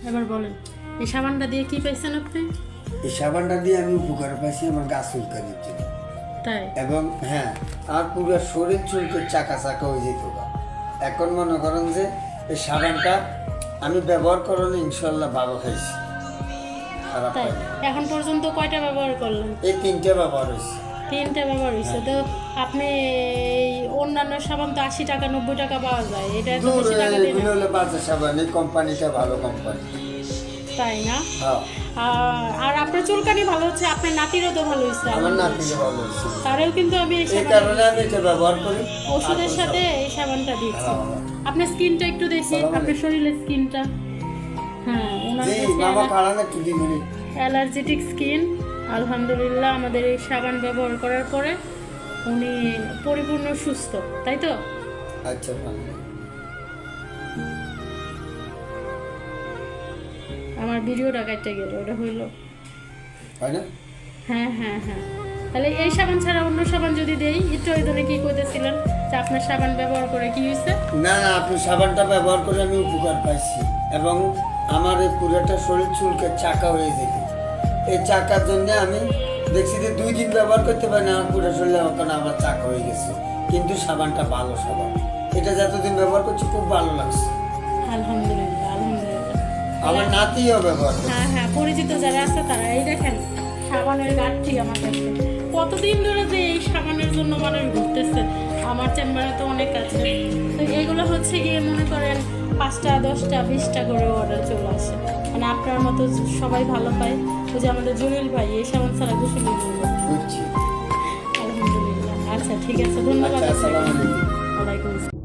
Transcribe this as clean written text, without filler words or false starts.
এবার বলেন এই সাবানটা দিয়ে কি পাইছেন আপনি? এই সাবানটা দিয়ে আমি উপকার পাইছি আমার গা চুলকানির জন্য। তাই? এবং হ্যাঁ, আর পুরো শরীর চুলকে চাকা চাকা হয়ে যেত গা। এখন মনে করেন যে এই সাবানটা আমি ব্যবহার করেন ইনশাল্লাহ ভালো খাইছি, খারাপ তাই পাইনি। এখন পর্যন্ত কয়টা ব্যবহার করলেন? এই 3টে ব্যবহার হয়েছে। 3টা ব্যবহার হয়েছে। তো আপনি এই অন্যান্য সাবান তো 80 টাকা 90 টাকা পাওয়া যায়, এটা এত বেশি টাকা দিয়ে এগুলো হলো বাজার সাবান, এই কোম্পানিটা ভালো কোম্পানি। তাই না? হ্যাঁ, আর আপনার চুলকানি ভালো হচ্ছে, আপনার নাতিরও তো ভালো হচ্ছে। আমার নাতিকে ভালো হয়েছে, তারেও কিন্তু আমি এই এই সাবান কারণে আমি এটা ব্যবহার করি। ওষুধের সাথে এই সাবানটা দিচ্ছি। হ্যাঁ। আপনার স্কিনটা একটু দেখি, সালাম আপনার শরীরের স্কিনটা। হ্যাঁ, ওনার জি মামা খাড়া না, একটু 2 মিনিট। অ্যালার্জেটিক স্কিন। আলহামদুলিল্লাহ আমাদের এই সাবান ব্যবহার করার পরে উনি পরিপূর্ণ সুস্থ, তাই তো? আচ্ছা ভালো। আমার ভিডিওটা কাটতে গেল, ওটা হইলো। হয় না? হ্যাঁ হ্যাঁ হ্যাঁ। তাহলে এই সাবান ছাড়া অন্য সাবান যদি দেই, একটু ওই ধরে কি কইতেছিলেন যে আপনার সাবান ব্যবহার করে কি হয়েছে? না না, আপনি সাবানটা ব্যবহার করে আমি উপকার পাইছি এবং আমার এই পুরোটা শরীর চুলকে চাকা হয়ে যেত। এই চাকার জন্য আমি দেখছি যে 2 দিন ব্যবহার করতে পারি না, আমার পুরো শরীরে এখন আমার চাকা হয়ে গেছে। কিন্তু সাবানটা ভালো সাবান, এটা যতদিন ব্যবহার করছি খুব ভালো লাগছে। আলহামদুলিল্লাহ আলহামদুলিল্লাহ। আমার নাতিও ব্যবহার করে। হ্যাঁ হ্যাঁ, পরিচিত যারা আছে তারা এই দেখেন সাবানের গাঠটি আমার কাছে। কতদিন ধরে যে এই সাবানের জন্য মানুষ ঘুরতেছে, আমার চেম্বারে তো অনেক আছে। তো এইগুলো হচ্ছে গিয়ে মনে করেন 5টা 10টা 20টা করে অর্ডার চলে আসে, মানে আপনার মতো সবাই ভালো পায়। ওই যে আমাদের জলিল ভাই এই সাবান ছাড়া গোসল করবে। বুঝছি। আলহামদুলিল্লাহ। আচ্ছা ঠিক আছে, ধন্যবাদ আচ্ছা, আপনাকে। আসসালামু আলাইকুম। ওয়ালাইকুম আসসালাম।